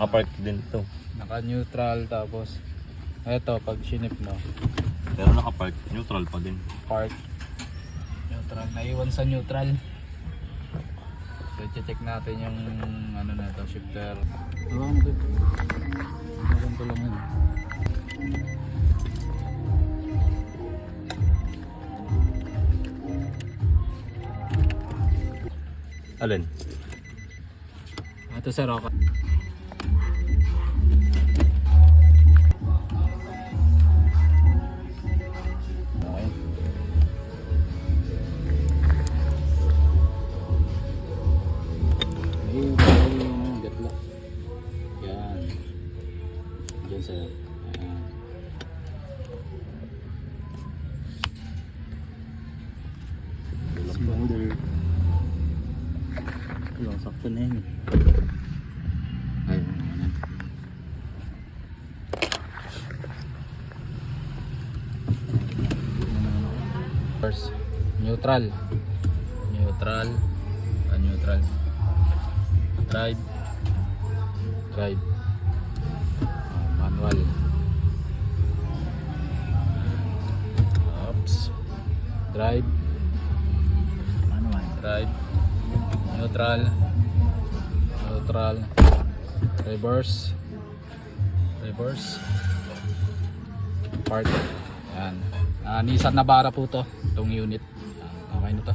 Naka-park din to. Naka-neutral, tapos eto pag sinip mo, Pero naka-park, neutral pa din. park. Neutral, naiwan sa neutral. So check natin yung ano na to, shifter. Ano to? Ganito lang yun. Alin? Ito sa Roca. Okay. Gatla. Yan. Diyan sir. Ayan. Cylinder. Lang sakto na yun. Ayun. First, neutral. Neutral. Neutral. Drive. Drive. Manual. Oops. Drive. Manual. Drive. Neutral. Neutral. Reverse. Reverse. Park. Yan. Nissan Navara po to. Itong unit. Okay na to.